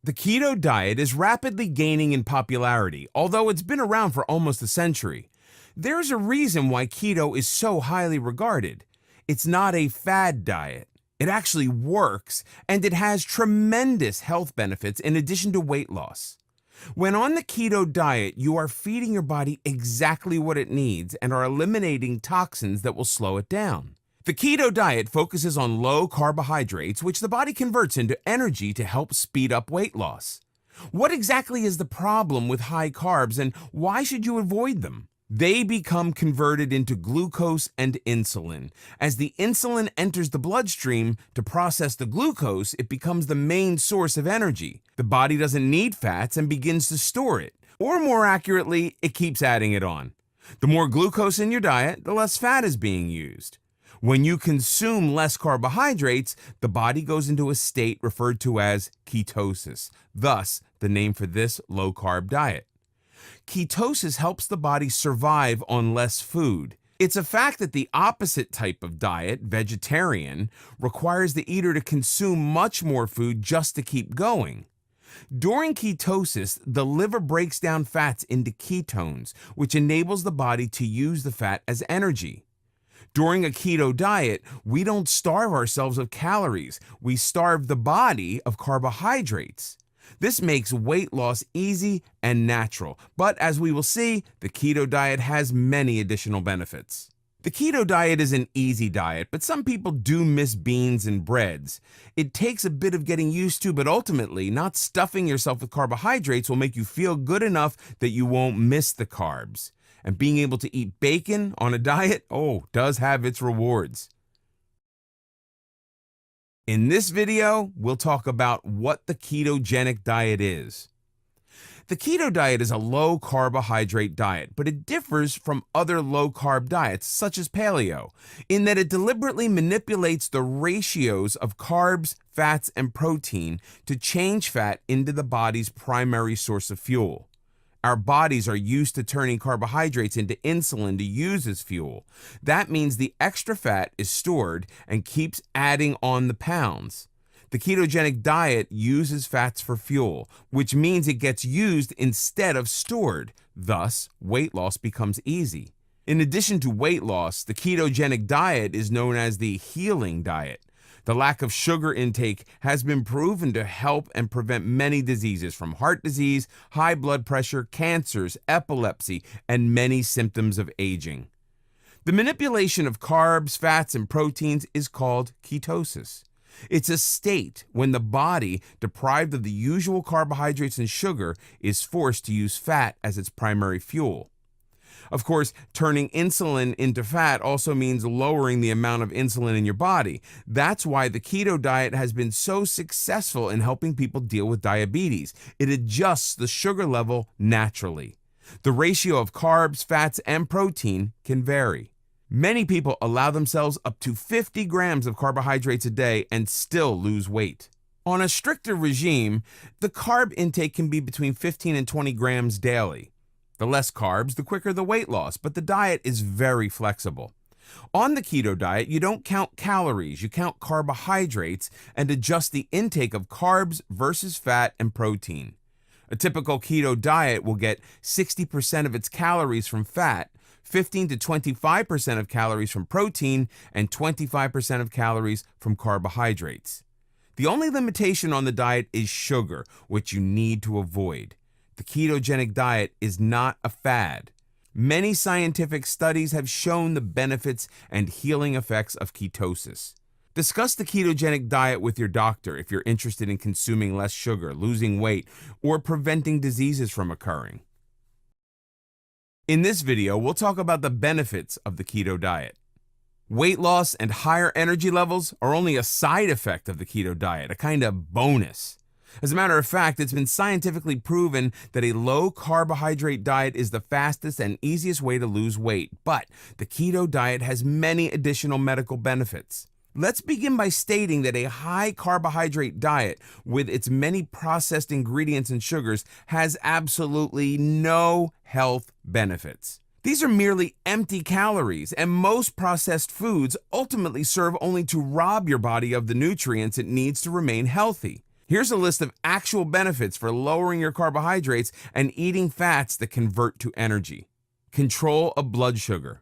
The keto diet is rapidly gaining in popularity, although it's been around for almost a century. There's a reason why keto is so highly regarded. It's not a fad diet. It actually works, and it has tremendous health benefits in addition to weight loss. When on the keto diet, you are feeding your body exactly what it needs and are eliminating toxins that will slow it down. The keto diet focuses on low carbohydrates, which the body converts into energy to help speed up weight loss. What exactly is the problem with high carbs, and why should you avoid them? They become converted into glucose and insulin. As the insulin enters the bloodstream to process the glucose, it becomes the main source of energy. The body doesn't need fats and begins to store it. Or more accurately, it keeps adding it on. The more glucose in your diet, the less fat is being used. When you consume less carbohydrates, the body goes into a state referred to as ketosis, thus the name for this low-carb diet. Ketosis helps the body survive on less food. It's a fact that the opposite type of diet, vegetarian, requires the eater to consume much more food just to keep going. During ketosis, the liver breaks down fats into ketones, which enables the body to use the fat as energy. During a keto diet, we don't starve ourselves of calories. We starve the body of carbohydrates. This makes weight loss easy and natural, but as we will see, the keto diet has many additional benefits. The keto diet is an easy diet, but some people do miss beans and breads. It takes a bit of getting used to, but ultimately, not stuffing yourself with carbohydrates will make you feel good enough that you won't miss the carbs. And being able to eat bacon on a diet, does have its rewards. In this video, we'll talk about what the ketogenic diet is. The keto diet is a low carbohydrate diet, but it differs from other low carb diets, such as paleo, in that it deliberately manipulates the ratios of carbs, fats, and protein to change fat into the body's primary source of fuel. Our bodies are used to turning carbohydrates into insulin to use as fuel. That means the extra fat is stored and keeps adding on the pounds. The ketogenic diet uses fats for fuel, which means it gets used instead of stored. Thus, weight loss becomes easy. In addition to weight loss, the ketogenic diet is known as the healing diet. The lack of sugar intake has been proven to help and prevent many diseases from heart disease, high blood pressure, cancers, epilepsy, and many symptoms of aging. The manipulation of carbs, fats, and proteins is called ketosis. It's a state when the body, deprived of the usual carbohydrates and sugar, is forced to use fat as its primary fuel. Of course, turning insulin into fat also means lowering the amount of insulin in your body. That's why the keto diet has been so successful in helping people deal with diabetes. It adjusts the sugar level naturally. The ratio of carbs, fats, and protein can vary. Many people allow themselves up to 50 grams of carbohydrates a day and still lose weight. On a stricter regime, the carb intake can be between 15 and 20 grams daily. The less carbs, the quicker the weight loss, but the diet is very flexible. On the keto diet, you don't count calories, you count carbohydrates and adjust the intake of carbs versus fat and protein. A typical keto diet will get 60% of its calories from fat, 15 to 25% of calories from protein, and 25% of calories from carbohydrates. The only limitation on the diet is sugar, which you need to avoid. The ketogenic diet is not a fad. Many scientific studies have shown the benefits and healing effects of ketosis. Discuss the ketogenic diet with your doctor if you're interested in consuming less sugar, losing weight, or preventing diseases from occurring. In this video, we'll talk about the benefits of the keto diet. Weight loss and higher energy levels are only a side effect of the keto diet, a kind of bonus. As a matter of fact, it's been scientifically proven that a low carbohydrate diet is the fastest and easiest way to lose weight, but the keto diet has many additional medical benefits. Let's begin by stating that a high carbohydrate diet with its many processed ingredients and sugars has absolutely no health benefits. These are merely empty calories, and most processed foods ultimately serve only to rob your body of the nutrients it needs to remain healthy. Here's a list of actual benefits for lowering your carbohydrates and eating fats that convert to energy. Control of blood sugar.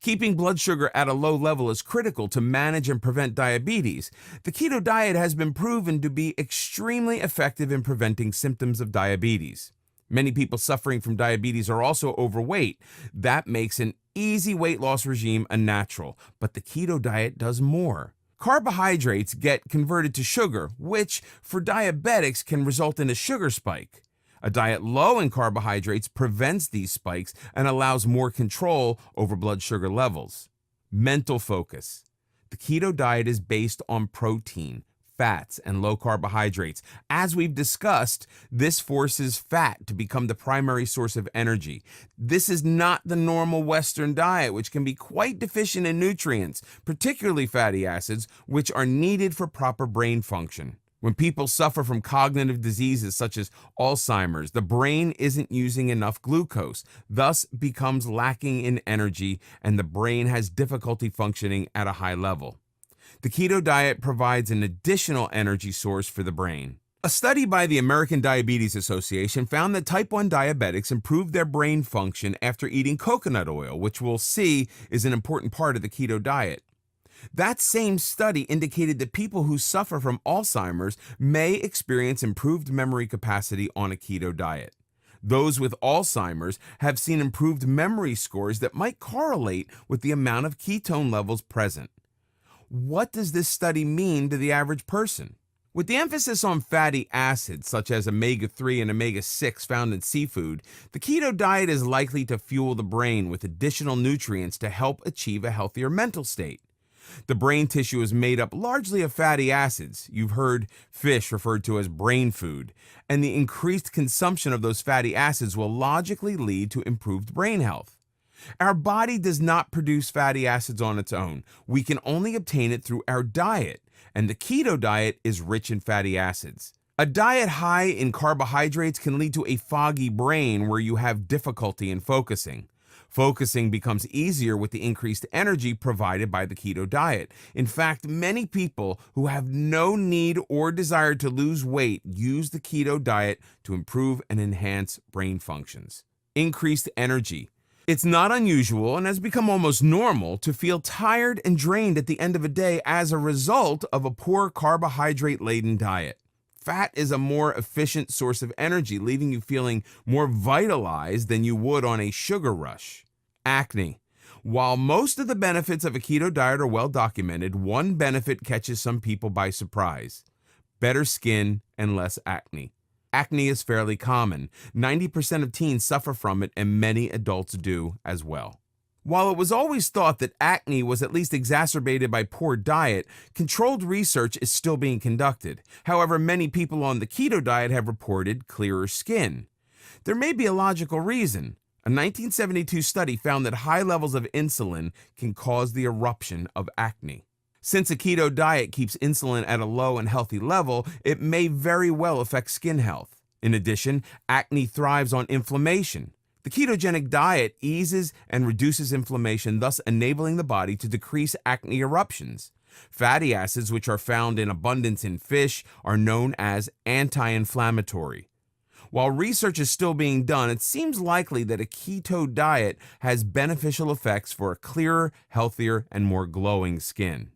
Keeping blood sugar at a low level is critical to manage and prevent diabetes. The keto diet has been proven to be extremely effective in preventing symptoms of diabetes. Many people suffering from diabetes are also overweight. That makes an easy weight loss regime unnatural, but the keto diet does more. Carbohydrates get converted to sugar, which for diabetics can result in a sugar spike. A diet low in carbohydrates prevents these spikes and allows more control over blood sugar levels. Mental focus. The keto diet is based on protein, fats, and low carbohydrates. As we've discussed, this forces fat to become the primary source of energy. This is not the normal Western diet, which can be quite deficient in nutrients, particularly fatty acids, which are needed for proper brain function. When people suffer from cognitive diseases such as Alzheimer's, the brain isn't using enough glucose, thus becomes lacking in energy, and the brain has difficulty functioning at a high level. The keto diet provides an additional energy source for the brain. A study by the American Diabetes Association found that type 1 diabetics improved their brain function after eating coconut oil, which we'll see is an important part of the keto diet. That same study indicated that people who suffer from Alzheimer's may experience improved memory capacity on a keto diet. Those with Alzheimer's have seen improved memory scores that might correlate with the amount of ketone levels present. What does this study mean to the average person? With the emphasis on fatty acids such as omega-3 and omega-6 found in seafood, the keto diet is likely to fuel the brain with additional nutrients to help achieve a healthier mental state. The brain tissue is made up largely of fatty acids. You've heard fish referred to as brain food, and the increased consumption of those fatty acids will logically lead to improved brain health. Our body does not produce fatty acids on its own. We can only obtain it through our diet, and the keto diet is rich in fatty acids. A diet high in carbohydrates can lead to a foggy brain where you have difficulty in focusing. Focusing becomes easier with the increased energy provided by the keto diet. In fact, many people who have no need or desire to lose weight use the keto diet to improve and enhance brain functions. Increased energy. It's not unusual and has become almost normal to feel tired and drained at the end of a day as a result of a poor carbohydrate-laden diet. Fat is a more efficient source of energy, leaving you feeling more vitalized than you would on a sugar rush. Acne. While most of the benefits of a keto diet are well documented, one benefit catches some people by surprise: better skin and less acne. Acne is fairly common. 90% of teens suffer from it, and many adults do as well. While it was always thought that acne was at least exacerbated by poor diet, controlled research is still being conducted. However, many people on the keto diet have reported clearer skin. There may be a logical reason. A 1972 study found that high levels of insulin can cause the eruption of acne. Since a keto diet keeps insulin at a low and healthy level, it may very well affect skin health. In addition, acne thrives on inflammation. The ketogenic diet eases and reduces inflammation, thus enabling the body to decrease acne eruptions. Fatty acids, which are found in abundance in fish, are known as anti-inflammatory. While research is still being done, it seems likely that a keto diet has beneficial effects for a clearer, healthier, and more glowing skin.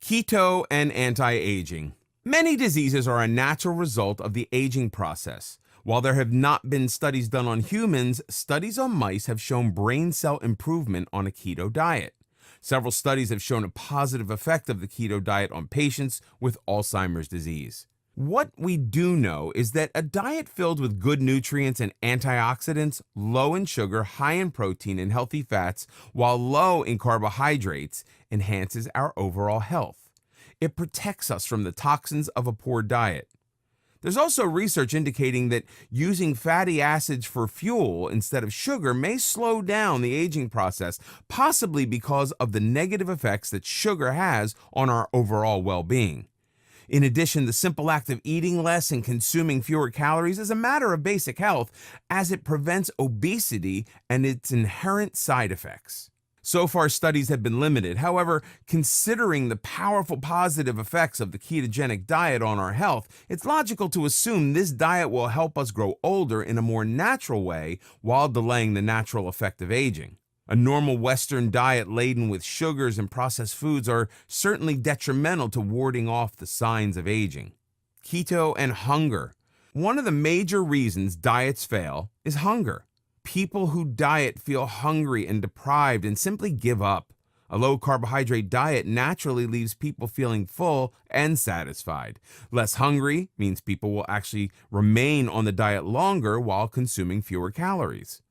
Keto and anti-aging. Many diseases are a natural result of the aging process. While there have not been studies done on humans, studies on mice have shown brain cell improvement on a keto diet. Several studies have shown a positive effect of the keto diet on patients with Alzheimer's disease. What we do know is that a diet filled with good nutrients and antioxidants, low in sugar, high in protein and healthy fats, while low in carbohydrates, enhances our overall health. It protects us from the toxins of a poor diet. There's also research indicating that using fatty acids for fuel instead of sugar may slow down the aging process, possibly because of the negative effects that sugar has on our overall well-being. In addition, the simple act of eating less and consuming fewer calories is a matter of basic health, as it prevents obesity and its inherent side effects. So far, studies have been limited. However, considering the powerful positive effects of the ketogenic diet on our health, it's logical to assume this diet will help us grow older in a more natural way while delaying the natural effect of aging. A normal Western diet laden with sugars and processed foods are certainly detrimental to warding off the signs of aging. Keto and hunger. One of the major reasons diets fail is hunger. People who diet feel hungry and deprived and simply give up. A low-carbohydrate diet naturally leaves people feeling full and satisfied. Less hungry means people will actually remain on the diet longer while consuming fewer calories.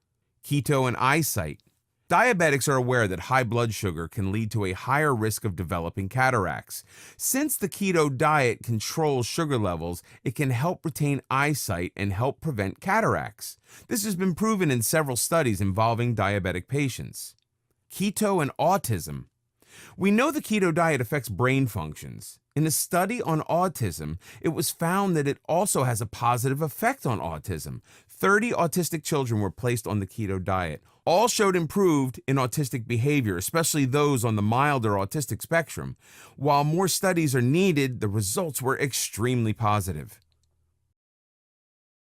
Keto and eyesight. Diabetics are aware that high blood sugar can lead to a higher risk of developing cataracts. Since the keto diet controls sugar levels, it can help retain eyesight and help prevent cataracts. This has been proven in several studies involving diabetic patients. Keto and autism. We know the keto diet affects brain functions. In a study on autism, it was found that it also has a positive effect on autism. 30 autistic children were placed on the keto diet. All showed improved in autistic behavior, especially those on the milder autistic spectrum. While more studies are needed, the results were extremely positive.